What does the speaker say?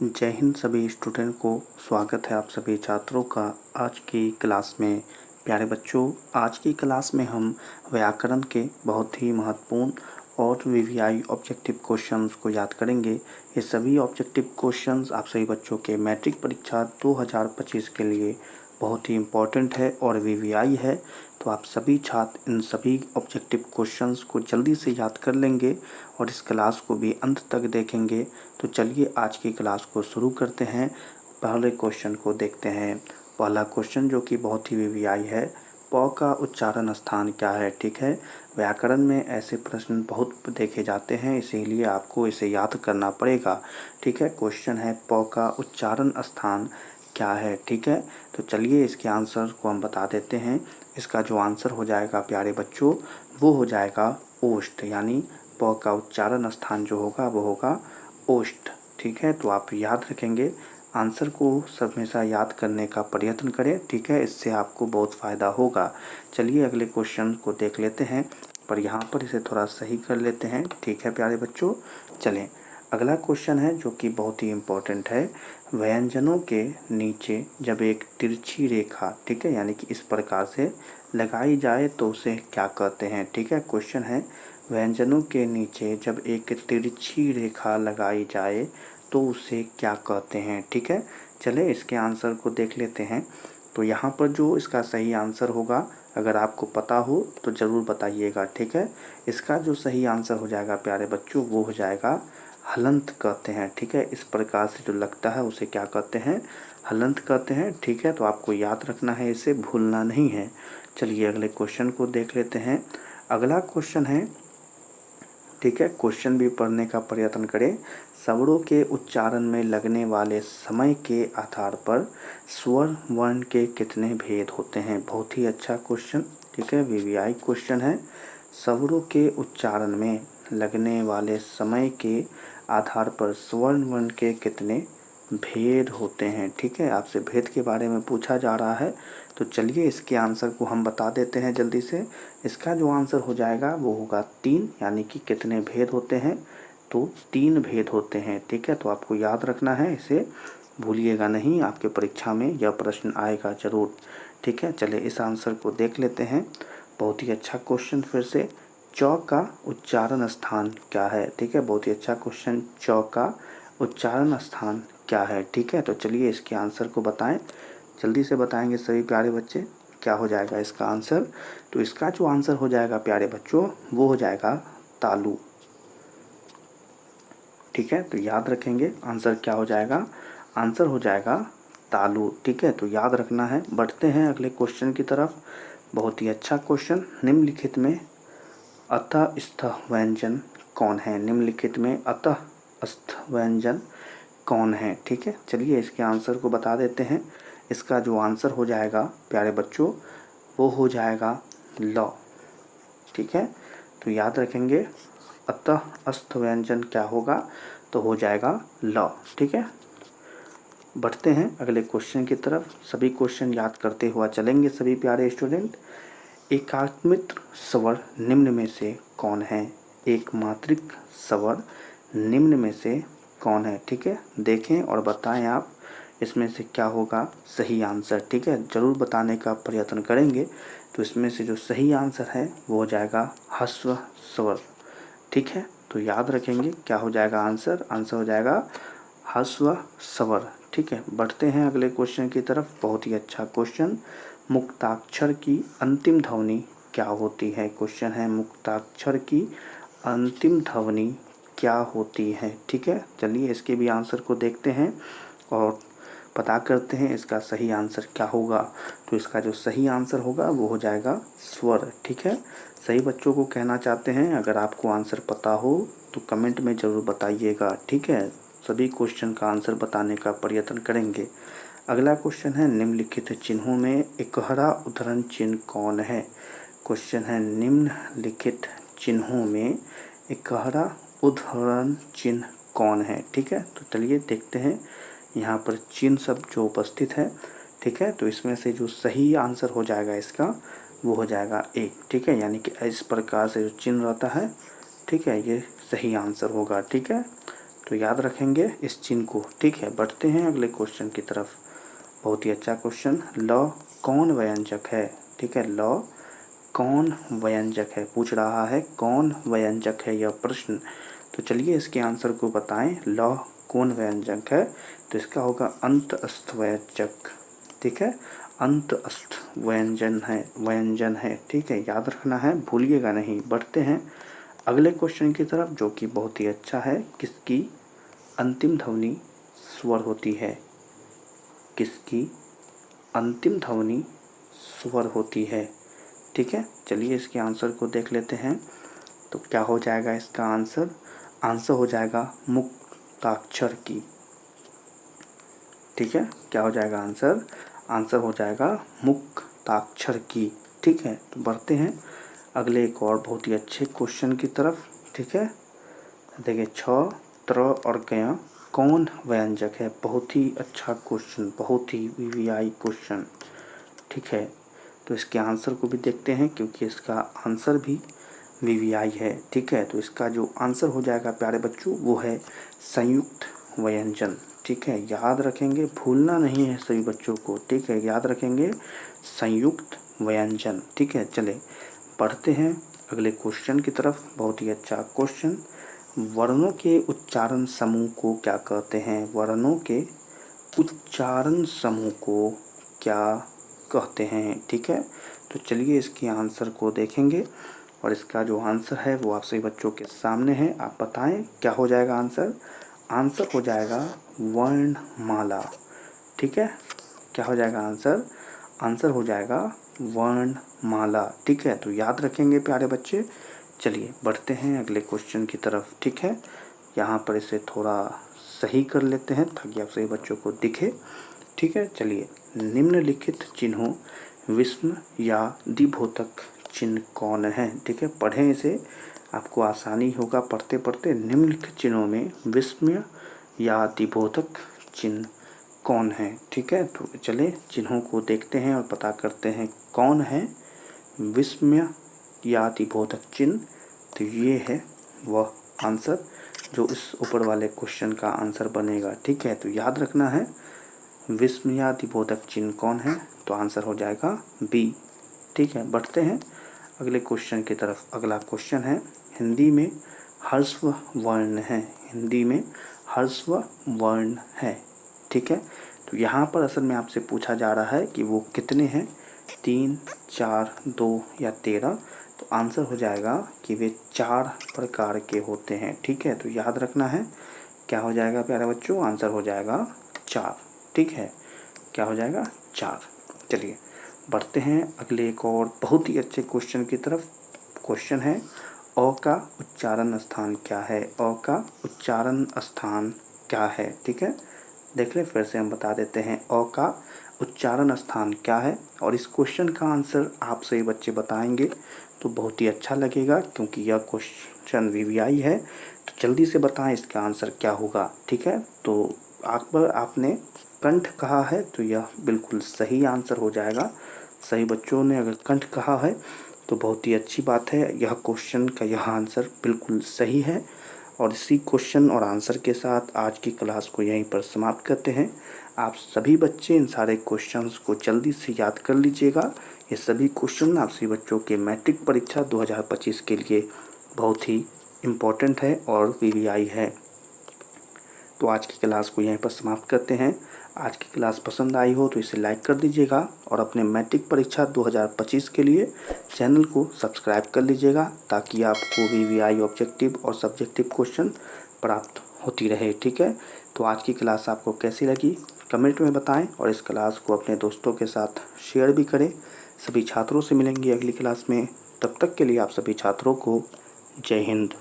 जय हिंद सभी स्टूडेंट को। स्वागत है आप सभी छात्रों का आज की क्लास में। प्यारे बच्चों, आज की क्लास में हम व्याकरण के बहुत ही महत्वपूर्ण और वीवीआई ऑब्जेक्टिव क्वेश्चंस को याद करेंगे। ये सभी ऑब्जेक्टिव क्वेश्चंस आप सभी बच्चों के मैट्रिक परीक्षा 2025 के लिए बहुत ही इम्पोर्टेंट है और वीवीआई है। तो आप सभी छात्र इन सभी ऑब्जेक्टिव क्वेश्चंस को जल्दी से याद कर लेंगे और इस क्लास को भी अंत तक देखेंगे। तो चलिए आज की क्लास को शुरू करते हैं। पहले क्वेश्चन को देखते हैं। पहला क्वेश्चन जो कि बहुत ही वीवीआई है, प का उच्चारण स्थान क्या है। ठीक है, व्याकरण में ऐसे प्रश्न बहुत देखे जाते हैं, इसीलिए आपको इसे याद करना पड़ेगा। ठीक है, क्वेश्चन है प का उच्चारण स्थान क्या है। ठीक है, तो चलिए इसके आंसर को हम बता देते हैं। इसका जो आंसर हो जाएगा प्यारे बच्चों, वो हो जाएगा ओष्ठ, यानी प का उच्चारण स्थान जो होगा वो होगा ओष्ठ। ठीक है, तो आप याद रखेंगे, आंसर को हमेशा याद करने का प्रयत्न करें। ठीक है, इससे आपको बहुत फ़ायदा होगा। चलिए अगले क्वेश्चन को देख लेते हैं, पर यहाँ पर इसे थोड़ा सही कर लेते हैं। ठीक है प्यारे बच्चों, चलें अगला क्वेश्चन है जो कि बहुत ही इम्पोर्टेंट है। व्यंजनों के नीचे जब एक तिरछी रेखा, ठीक है, यानी कि इस प्रकार से लगाई जाए तो उसे क्या कहते हैं। ठीक है, क्वेश्चन है व्यंजनों के नीचे जब एक तिरछी रेखा लगाई जाए तो उसे क्या कहते हैं। ठीक है, चले इसके आंसर को देख लेते हैं। तो यहाँ पर जो इसका सही आंसर होगा, अगर आपको पता हो तो ज़रूर बताइएगा। ठीक है, इसका जो सही आंसर हो जाएगा प्यारे बच्चों, वो हो जाएगा हलंत कहते हैं। ठीक है, इस प्रकार से जो लगता है उसे क्या कहते हैं, हलंत कहते हैं। ठीक है, तो आपको याद रखना है, इसे भूलना नहीं है। चलिए अगले क्वेश्चन को देख लेते हैं। अगला क्वेश्चन है, ठीक है, क्वेश्चन भी पढ़ने का प्रयत्न करें। स्वरों के उच्चारण में लगने वाले समय के आधार पर स्वर वर्ण के कितने भेद होते हैं। बहुत ही अच्छा क्वेश्चन, ठीक है, वीवीआई क्वेश्चन है। स्वरों के उच्चारण में लगने वाले समय के आधार पर स्वर वर्ण के कितने भेद होते हैं। ठीक है, आपसे भेद के बारे में पूछा जा रहा है, तो चलिए इसके आंसर को हम बता देते हैं जल्दी से। इसका जो आंसर हो जाएगा वो होगा 3, यानी कि कितने भेद होते हैं, तो 3 भेद होते हैं। ठीक है, तो आपको याद रखना है, इसे भूलिएगा नहीं, आपके परीक्षा में यह प्रश्न आएगा ज़रूर। ठीक है, चलिए इस आंसर को देख लेते हैं। बहुत ही अच्छा क्वेश्चन फिर से, च का उच्चारण स्थान क्या है। ठीक है, बहुत ही अच्छा क्वेश्चन, च का उच्चारण स्थान क्या है। ठीक है, तो चलिए इसके आंसर को बताएं, जल्दी से बताएंगे सभी प्यारे बच्चे, क्या हो जाएगा इसका आंसर। तो इसका जो आंसर हो जाएगा प्यारे बच्चों, वो हो जाएगा तालु। ठीक है, तो याद रखेंगे आंसर क्या हो जाएगा, आंसर हो जाएगा तालु। ठीक है, तो याद रखना है। बढ़ते हैं अगले क्वेश्चन की तरफ। बहुत ही अच्छा क्वेश्चन, निम्नलिखित में अतः स्थ व्यंजन कौन है। निम्नलिखित में अतः स्थ व्यंजन कौन है। ठीक है, चलिए इसके आंसर को बता देते हैं। इसका जो आंसर हो जाएगा प्यारे बच्चों, वो हो जाएगा ल। ठीक है, तो याद रखेंगे, अतः अस्थ व्यंजन क्या होगा, तो हो जाएगा ल। ठीक है, बढ़ते हैं अगले क्वेश्चन की तरफ। सभी क्वेश्चन याद करते हुआ चलेंगे सभी प्यारे स्टूडेंट। एकात्मिक स्वर निम्न में से कौन है। एक मात्रिक स्वर निम्न में से कौन है। ठीक है, देखें और बताएं आप इसमें से क्या होगा सही आंसर। ठीक है, ज़रूर बताने का प्रयत्न करेंगे। तो इसमें से जो सही आंसर है वो हो जाएगा ह्रस्व स्वर। ठीक है, तो याद रखेंगे क्या हो जाएगा आंसर, आंसर हो जाएगा ह्रस्व स्वर। ठीक है, बढ़ते हैं अगले क्वेश्चन की तरफ। बहुत ही अच्छा क्वेश्चन, मुक्ताक्षर की अंतिम ध्वनि क्या होती है। क्वेश्चन है मुक्ताक्षर की अंतिम ध्वनि क्या होती है। ठीक है, चलिए इसके भी आंसर को देखते हैं और पता करते हैं इसका सही आंसर क्या होगा। तो इसका जो सही आंसर होगा वो हो जाएगा स्वर। ठीक है, सही बच्चों को कहना चाहते हैं, अगर आपको आंसर पता हो तो कमेंट में ज़रूर बताइएगा। ठीक है, सभी क्वेश्चन का आंसर बताने का प्रयत्न करेंगे। अगला क्वेश्चन है, निम्नलिखित चिन्हों में इकहरा उद्धरण चिन्ह कौन है। क्वेश्चन है, निम्नलिखित चिन्हों में इकहरा उद्धरण चिन्ह कौन है। ठीक है, तो चलिए देखते हैं यहाँ पर चिन्ह सब जो उपस्थित है। ठीक है, तो इसमें से जो सही आंसर हो जाएगा इसका वो हो जाएगा 1। ठीक है, यानी कि इस प्रकार से जो चिन्ह रहता है, ठीक है, ये सही आंसर होगा। ठीक है, तो याद रखेंगे इस चिन्ह को। ठीक है, बढ़ते हैं अगले क्वेश्चन की तरफ। बहुत ही अच्छा क्वेश्चन। ल कौन व्यंजक है? ठीक है, ल कौन व्यंजक है, पूछ रहा है कौन व्यंजक है यह प्रश्न। तो चलिए इसके आंसर को बताएं। ल कौन व्यंजक है? तो इसका होगा अंतस्थ व्यंजक। ठीक है, अंतस्थ व्यंजन है। ठीक है, याद रखना है, भूलिएगा नहीं। बढ़ते हैं अगले क्वेश्चन की तरफ, जो कि बहुत ही अच्छा है। किसकी अंतिम ध्वनि स्वर होती है? किसकी अंतिम ध्वनि स्वर होती है? ठीक है, चलिए इसके आंसर को देख लेते हैं। तो क्या हो जाएगा इसका आंसर? आंसर हो जाएगा मुक्ताक्षर की। ठीक है, क्या हो जाएगा आंसर? आंसर हो जाएगा मुक्ताक्षर की। ठीक है, तो बढ़ते हैं अगले एक और बहुत ही अच्छे क्वेश्चन की तरफ। ठीक है, देखिए छ, त्र और गया कौन व्यंजक है? बहुत ही अच्छा क्वेश्चन, बहुत ही वीवीआई क्वेश्चन। ठीक है, तो इसके आंसर को भी देखते हैं, क्योंकि इसका आंसर भी वीवीआई है। ठीक है, तो इसका जो आंसर हो जाएगा प्यारे बच्चों, वो है संयुक्त व्यंजन। ठीक है, याद रखेंगे, भूलना नहीं है सभी बच्चों को। ठीक है, याद रखेंगे संयुक्त व्यंजन। ठीक है, चले पढ़ते हैं अगले क्वेश्चन की तरफ। बहुत ही अच्छा क्वेश्चन। वर्णों के उच्चारण समूह को क्या कहते हैं? वर्णों के उच्चारण समूह को क्या कहते हैं? ठीक है, तो चलिए इसके आंसर को देखेंगे, और इसका जो आंसर है वो आप सभी बच्चों के सामने है। आप बताएं क्या हो जाएगा आंसर? आंसर हो जाएगा वर्णमाला। ठीक है, क्या हो जाएगा आंसर? आंसर हो जाएगा वर्णमाला। ठीक है, तो याद रखेंगे प्यारे बच्चे। चलिए बढ़ते हैं अगले क्वेश्चन की तरफ। ठीक है, यहाँ पर इसे थोड़ा सही कर लेते हैं ताकि आप सभी बच्चों को दिखे। ठीक है, चलिए निम्नलिखित चिन्हों विस्म या द्विबोधक चिन्ह कौन है? ठीक है, पढ़ें इसे, आपको आसानी होगा पढ़ते पढ़ते। निम्नलिखित चिन्हों में विस्मय या द्विबोधक चिन्ह कौन है? ठीक है, तो चले चिन्हों को देखते हैं और पता करते हैं कौन है विस्मय या द्विबोधक चिन्ह। तो ये है वह आंसर जो इस ऊपर वाले क्वेश्चन का आंसर बनेगा। ठीक है, तो याद रखना है विस्मय या द्विबोधक चिन्ह कौन है, तो आंसर हो जाएगा बी। ठीक है, बढ़ते हैं अगले क्वेश्चन की तरफ। अगला क्वेश्चन है हिंदी में ह्रस्व वर्ण है। हिंदी में ह्रस्व वर्ण है। ठीक है, तो यहाँ पर असल में आपसे पूछा जा रहा है कि वो कितने हैं, 3, 4, 2 या 13। तो आंसर हो जाएगा कि वे 4 प्रकार के होते हैं। ठीक है, तो याद रखना है क्या हो जाएगा प्यारे बच्चों? आंसर हो जाएगा 4। ठीक है, क्या हो जाएगा? 4। चलिए बढ़ते हैं अगले एक और बहुत ही अच्छे क्वेश्चन की तरफ। क्वेश्चन है अ का उच्चारण स्थान क्या है? अ का उच्चारण स्थान क्या है? ठीक है, देख लें, फिर से हम बता देते हैं अ का उच्चारण स्थान क्या है। और इस क्वेश्चन का आंसर आप सभी बच्चे बताएंगे तो बहुत ही अच्छा लगेगा, क्योंकि यह क्वेश्चन वीवीआई है। तो जल्दी से बताएं इसका आंसर क्या होगा। ठीक है, तो आपने कंठ कहा है तो यह बिल्कुल सही आंसर हो जाएगा। सही बच्चों ने अगर कंठ कहा है तो बहुत ही अच्छी बात है। यह क्वेश्चन का यह आंसर बिल्कुल सही है। और इसी क्वेश्चन और आंसर के साथ आज की क्लास को यहीं पर समाप्त करते हैं। आप सभी बच्चे इन सारे क्वेश्चंस को जल्दी से याद कर लीजिएगा। ये सभी क्वेश्चन आप सभी बच्चों के मैट्रिक परीक्षा 2025 के लिए बहुत ही इम्पोर्टेंट है और वीवीआई है। तो आज की क्लास को यहीं पर समाप्त करते हैं। आज की क्लास पसंद आई हो तो इसे लाइक कर दीजिएगा, और अपने मैट्रिक परीक्षा 2025 के लिए चैनल को सब्सक्राइब कर लीजिएगा, ताकि आपको वीवीआई ऑब्जेक्टिव और सब्जेक्टिव क्वेश्चन प्राप्त होती रहे। ठीक है, तो आज की क्लास आपको कैसी लगी कमेंट में बताएं, और इस क्लास को अपने दोस्तों के साथ शेयर भी करें। सभी छात्रों से मिलेंगे अगली क्लास में। तब तक के लिए आप सभी छात्रों को जय हिंद।